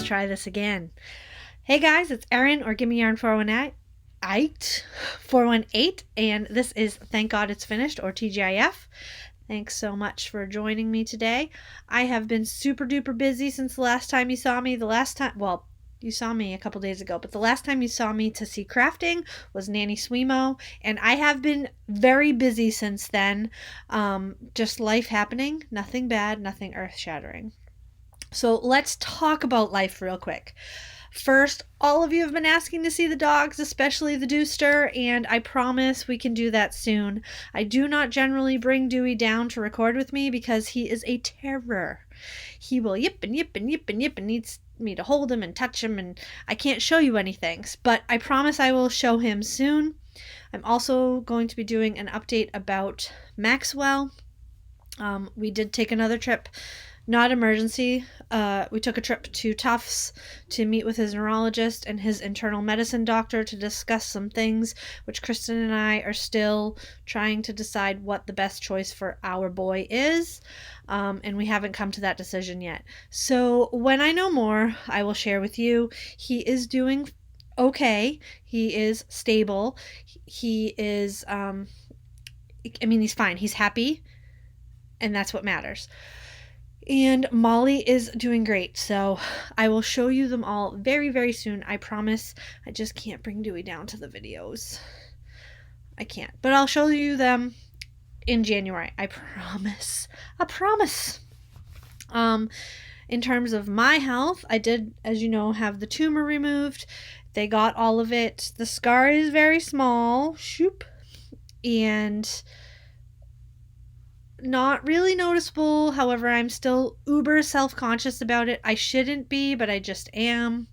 try this again. Hey guys, it's Erin or Gimme Yarn 418, and this is Thank God It's Finished or TGIF. Thanks so much for joining me today. I have been super duper busy since the last time you saw me. You saw me a couple days ago, but the last time you saw me to see crafting was Nanny Swimo, and I have been very busy since then. Just life happening, nothing bad, nothing earth-shattering. So let's talk about life real quick. First, all of you have been asking to see the dogs, especially the Dooster, and I promise we can do that soon. I do not generally bring Dewey down to record with me because he is a terror. He will yip and yip and yip and yip and needs me to hold him and touch him, and I can't show you anything, but I promise I will show him soon. I'm also going to be doing an update about Maxwell. We did take another trip. Not emergency. We took a trip to Tufts to meet with his neurologist and his internal medicine doctor to discuss some things, which Kristen and I are still trying to decide what the best choice for our boy is, and we haven't come to that decision yet. So when I know more, I will share with you. He is doing okay. He is stable. He is, he's fine. He's happy, and that's what matters. And Molly is doing great, so I will show you them all very, very soon. I promise. I just can't bring Dewey down to the videos. I can't. But I'll show you them in January. I promise. I promise. In terms of my health, I did, as you know, have the tumor removed. They got all of it. The scar is very small. Shoop. And not really noticeable. However, I'm still uber self-conscious about it. I shouldn't be, but I just am.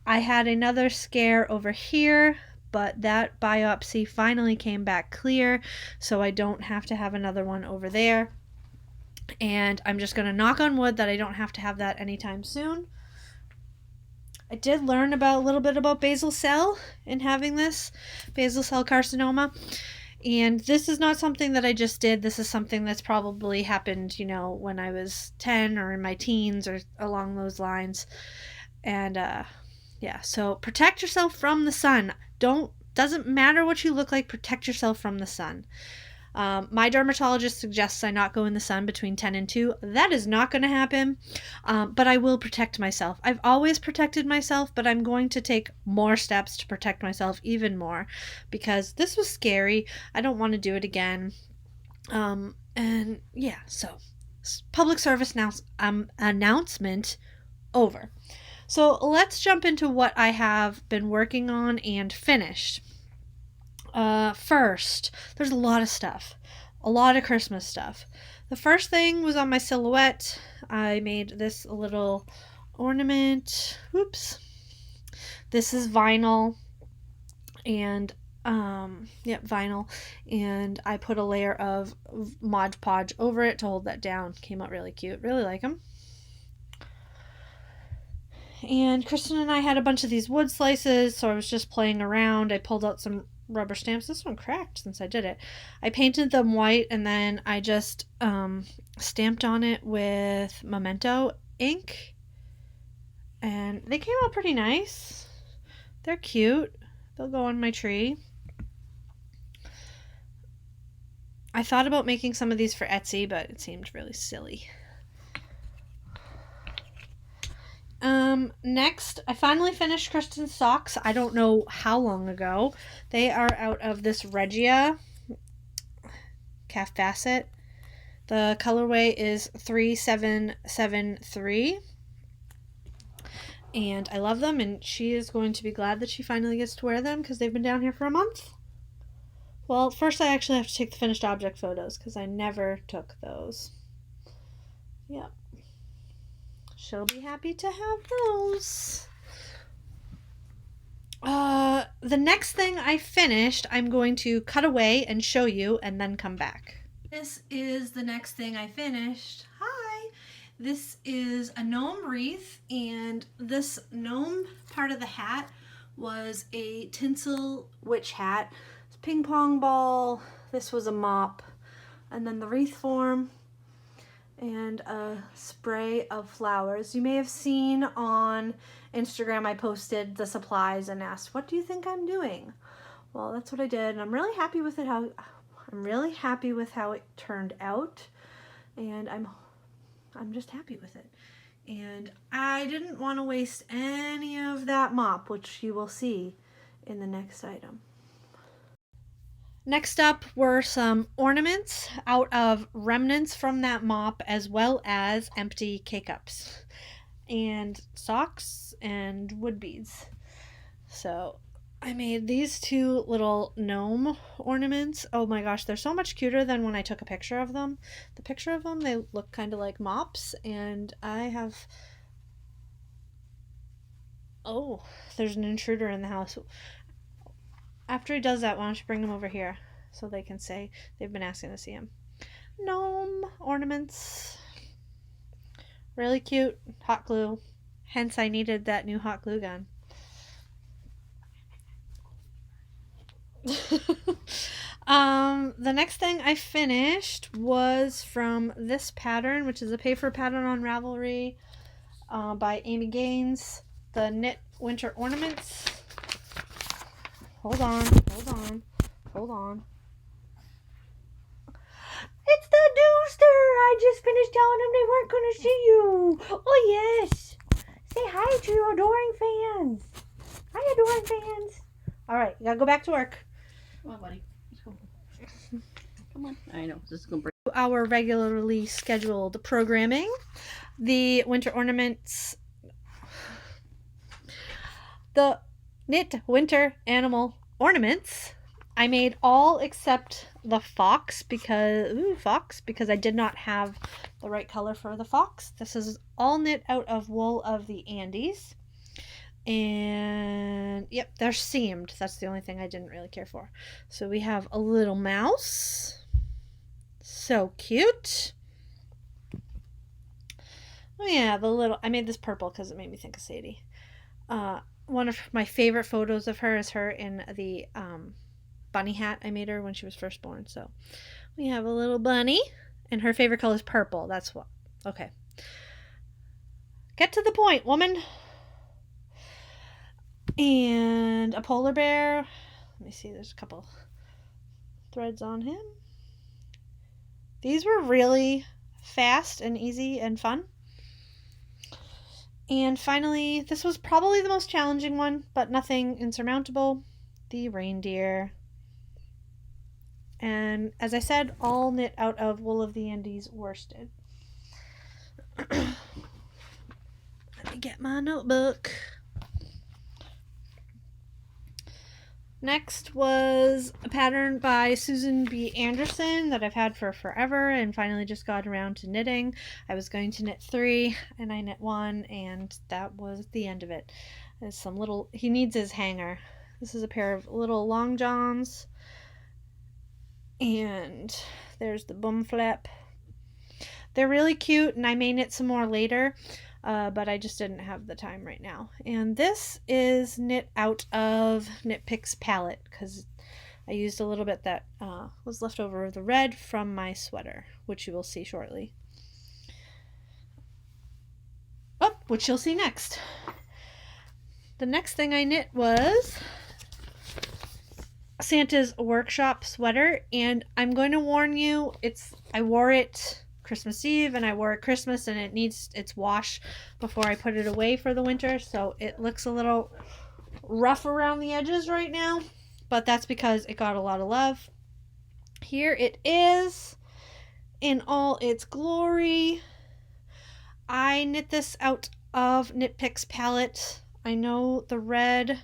I had another scare over here, but that biopsy finally came back clear, so I don't have to have another one over there. And I'm just going to knock on wood that I don't have to have that anytime soon. I did learn a little bit about basal cell in having this basal cell carcinoma. And this is not something that I just did. This is something that's probably happened, when I was 10 or in my teens or along those lines. And so protect yourself from the sun. Doesn't matter what you look like, protect yourself from the sun. My dermatologist suggests I not go in the sun between 10 and 2. That is not going to happen, but I will protect myself. I've always protected myself, but I'm going to take more steps to protect myself even more because this was scary. I don't want to do it again. So public service announcement over. So let's jump into what I have been working on and finished. First, there's a lot of stuff, a lot of Christmas stuff. The first thing was on my silhouette. I made this little ornament. Oops. This is vinyl, and vinyl, and I put a layer of Mod Podge over it to hold that down. Came out really cute. Really like them. And Kristen and I had a bunch of these wood slices, so I was just playing around. I pulled out some rubber stamps. This one cracked since I did it. I painted them white, and then I just stamped on it with Memento ink, and they came out pretty nice. They're cute. They'll go on my tree. I thought about making some of these for Etsy, but it seemed really silly. Next, I finally finished Kristen's socks. I don't know how long ago. They are out of this Regia calf facet. The colorway is 3773. And I love them, and she is going to be glad that she finally gets to wear them because they've been down here for a month. Well, first I actually have to take the finished object photos because I never took those. Yep. She'll be happy to have those. The next thing I finished, I'm going to cut away and show you and then come back. This is the next thing I finished. Hi! This is a gnome wreath, and this gnome part of the hat was a tinsel witch hat. Ping pong ball. This was a mop. And then the wreath form. and a spray of flowers. You may have seen on Instagram I posted the supplies and asked, what do you think I'm doing? Well, that's what I did, and I'm really happy with it. I'm really happy with how it turned out, and I'm just happy with it. And I didn't want to waste any of that mop, which you will see in the next item. Next up were some ornaments out of remnants from that mop, as well as empty K-cups and socks and wood beads. So I made these two little gnome ornaments. Oh my gosh, they're so much cuter than when I took a picture of them. The picture of them, they look kind of like mops, and I have... Oh, there's an intruder in the house. After he does that, why don't you bring him over here so they can say they've been asking to see him. Gnome ornaments. Really cute. Hot glue. Hence, I needed that new hot glue gun. The next thing I finished was from this pattern, which is a pay-for pattern on Ravelry by Amy Gaines. The Knit Winter Ornaments. Hold on. It's the Dooster! I just finished telling them they weren't going to see you. Oh, yes. Say hi to your adoring fans. Hi, adoring fans. All right, you got to go back to work. Come on, buddy. Let's go. Come on. I know. This is going to break. Our regularly scheduled programming. The winter ornaments. The Knit Winter Animal Ornaments. I made all except the fox because I did not have the right color for the fox. This is all knit out of wool of the Andes. And yep, they're seamed. That's the only thing I didn't really care for. So we have a little mouse. So cute. Oh yeah, I made this purple because it made me think of Sadie. One of my favorite photos of her is her in the bunny hat I made her when she was first born. So we have a little bunny, and her favorite color is purple. That's what. Okay. Get to the point, woman. And a polar bear. Let me see, there's a couple threads on him. These were really fast and easy and fun. And finally, this was probably the most challenging one, but nothing insurmountable. The reindeer. And as I said, all knit out of wool of the Andes worsted. Let me get my notebook. Next was a pattern by Susan B. Anderson that I've had for forever and finally just got around to knitting. I was going to knit 3 and I knit 1, and that was the end of it. There's some little, he needs his hanger. This is a pair of little long johns, and there's the bum flap. They're really cute, and I may knit some more later. But I just didn't have the time right now. And this is knit out of Knit Picks palette because I used a little bit that was left over of the red from my sweater, which you will see shortly. Oh, which you'll see next. The next thing I knit was Santa's Workshop sweater, and I'm going to warn you, I wore it Christmas Eve and I wore it Christmas, and it needs its wash before I put it away for the winter, so it looks a little rough around the edges right now, but that's because it got a lot of love. Here it is in all its glory. I knit this out of Knit Picks palette. I know the red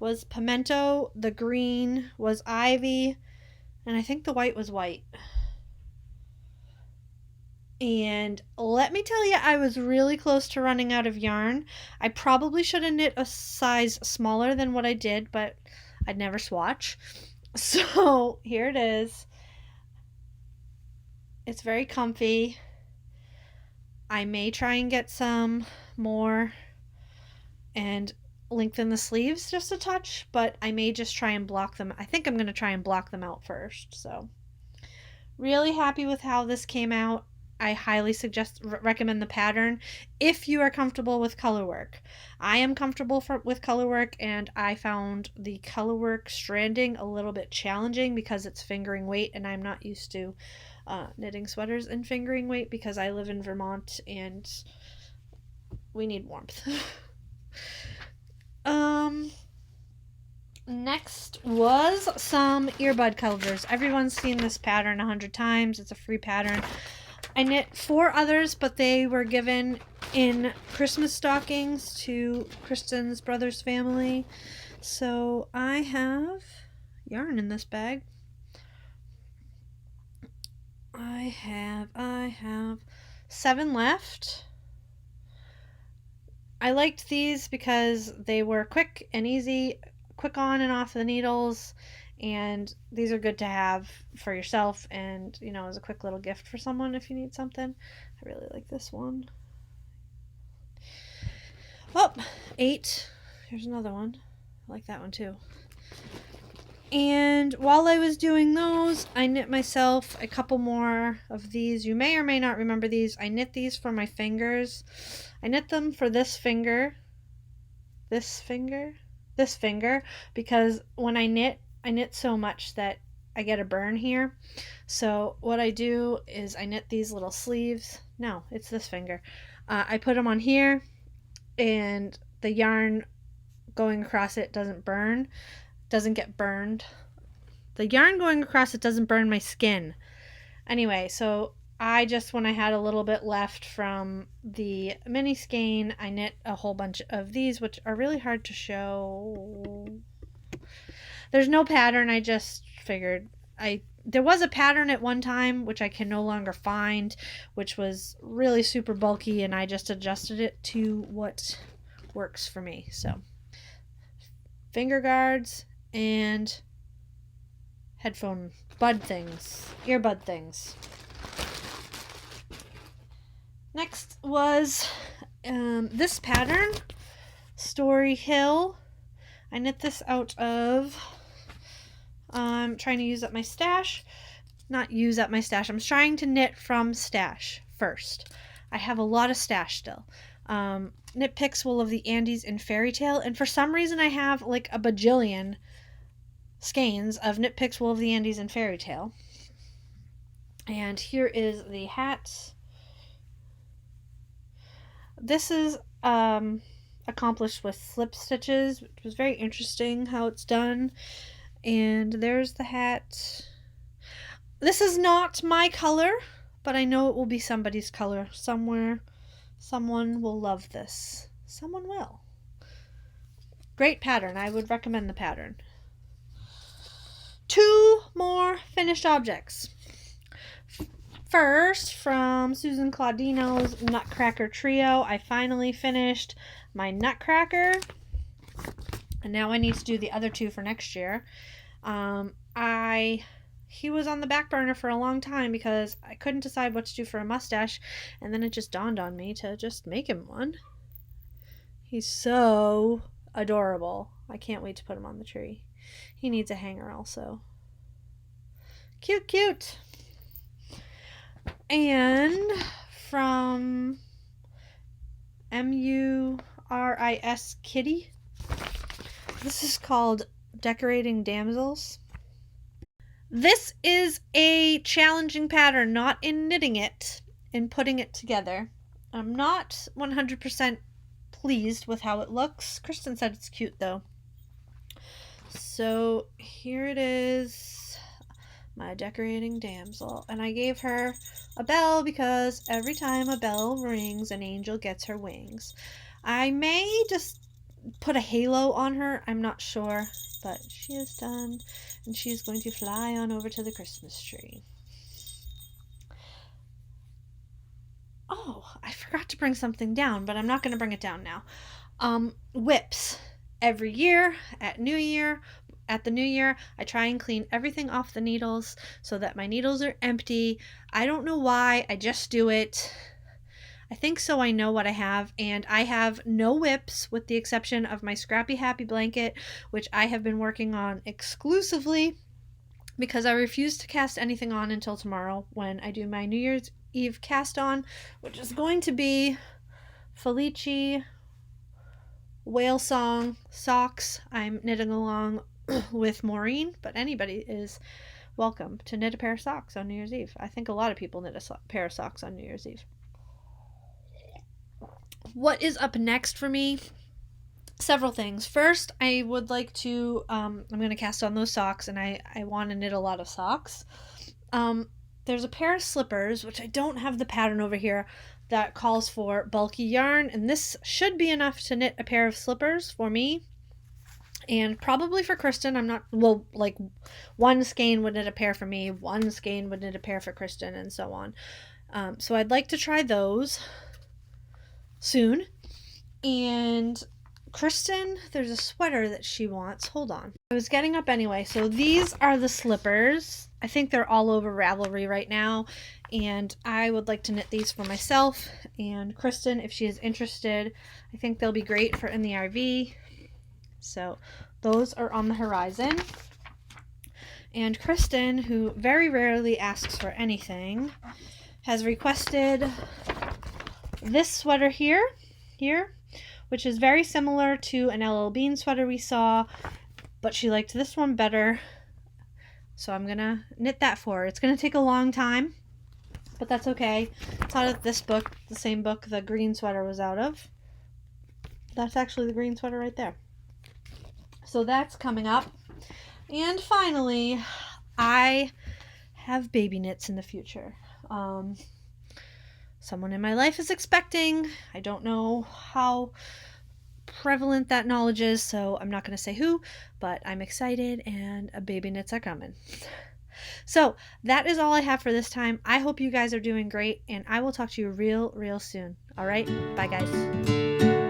was pimento, the green was ivy, and I think the white was white. And let me tell you, I was really close to running out of yarn. I probably should have knit a size smaller than what I did, but I'd never swatch. So here it is. It's very comfy. I may try and get some more and lengthen the sleeves just a touch, but I may just try and block them. I think I'm going to try and block them out first. So really happy with how this came out. I highly recommend the pattern if you are comfortable with color work. I am comfortable with color work, and I found the color work stranding a little bit challenging because it's fingering weight, and I'm not used to knitting sweaters in fingering weight because I live in Vermont and we need warmth. Next was some earbud covers. Everyone's seen this pattern 100 times. It's a free pattern. I knit 4 others, but they were given in Christmas stockings to Kristen's brother's family. So I have yarn in this bag. I have 7 left. I liked these because they were quick and easy, quick on and off the needles, and these are good to have for yourself and, you know, as a quick little gift for someone if you need something. I really like this one. Oh, 8. Here's another one. I like that one too. And while I was doing those, I knit myself a couple more of these. You may or may not remember these. I knit these for my fingers. I knit them for this finger, because when I knit so much that I get a burn here. So what I do is I knit these little sleeves. No, it's this finger. I put them on here, and the yarn going across it doesn't get burned. The yarn going across it doesn't burn my skin. Anyway, so I just, when I had a little bit left from the mini skein, I knit a whole bunch of these, which are really hard to show. There's no pattern. I just figured there was a pattern at one time, which I can no longer find, which was really super bulky, and I just adjusted it to what works for me. So finger guards and earbud things. Next was this pattern, Story Hill. I knit this out of, I'm trying to use up my stash. Not use up my stash. I'm trying to knit from stash first. I have a lot of stash still. Knit Picks Wool of the Andes and Fairy Tale, and for some reason I have like a bajillion skeins of Knit Picks Wool of the Andes and Fairy Tale. And here is the hat. This is accomplished with slip stitches, which was very interesting how it's done. And there's the hat. This is not my color, but I know it will be somebody's color somewhere. Someone will love this. Someone will. Great pattern. I would recommend the pattern. 2 more finished objects. First, from Susan Claudino's Nutcracker Trio, I finally finished my Nutcracker, and now I need to do the other 2 for next year. He was on the back burner for a long time because I couldn't decide what to do for a mustache, and then it just dawned on me to just make him one. He's so adorable. I can't wait to put him on the tree. He needs a hanger also. Cute. And from MURIS Kitty, this is called Decorating Damsels. This is a challenging pattern, not in knitting it, in putting it together. I'm not 100% pleased with how it looks. Kristen said it's cute though. So here it is, my Decorating Damsel, and I gave her a bell because every time a bell rings, an angel gets her wings. I may just put a halo on her, I'm not sure, but she is done, and she's going to fly on over to the Christmas tree. Oh, I forgot to bring something down, but I'm not going to bring it down now. Whips. Every year at the new year, I try and clean everything off the needles so that my needles are empty. I don't know why, I just do it. I think so I know what I have, and I have no whips with the exception of my Scrappy Happy blanket, which I have been working on exclusively because I refuse to cast anything on until tomorrow when I do my New Year's Eve cast on, which is going to be Felici Whale Song socks. I'm knitting along with Maureen, but anybody is welcome to knit a pair of socks on New Year's Eve. I think a lot of people knit a pair of socks on New Year's Eve. What is up next for me? Several things. First, I would like to, I'm going to cast on those socks, and I want to knit a lot of socks. There's a pair of slippers, which I don't have the pattern over here, that calls for bulky yarn, and this should be enough to knit a pair of slippers for me, and probably for Kristen. I'm not, well, like, one skein would knit a pair for me, one skein would knit a pair for Kristen, and so on. So I'd like to try those soon. And Kristen, there's a sweater that she wants. Hold on. I was getting up anyway. So these are the slippers. I think they're all over Ravelry right now. And I would like to knit these for myself. And Kristen, if she is interested, I think they'll be great for in the RV. So those are on the horizon. And Kristen, who very rarely asks for anything, has requested this sweater here, which is very similar to an LL Bean sweater we saw, but she liked this one better. So I'm gonna knit that for her. It's gonna take a long time, but that's okay. It's out of this book, the same book the green sweater was out of. That's actually the green sweater right there. So that's coming up. And finally, I have baby knits in the future. Someone in my life is expecting. I don't know how prevalent that knowledge is, so I'm not going to say who, but I'm excited and baby knits are coming. So that is all I have for this time. I hope you guys are doing great, and I will talk to you real soon. All right? Bye, guys.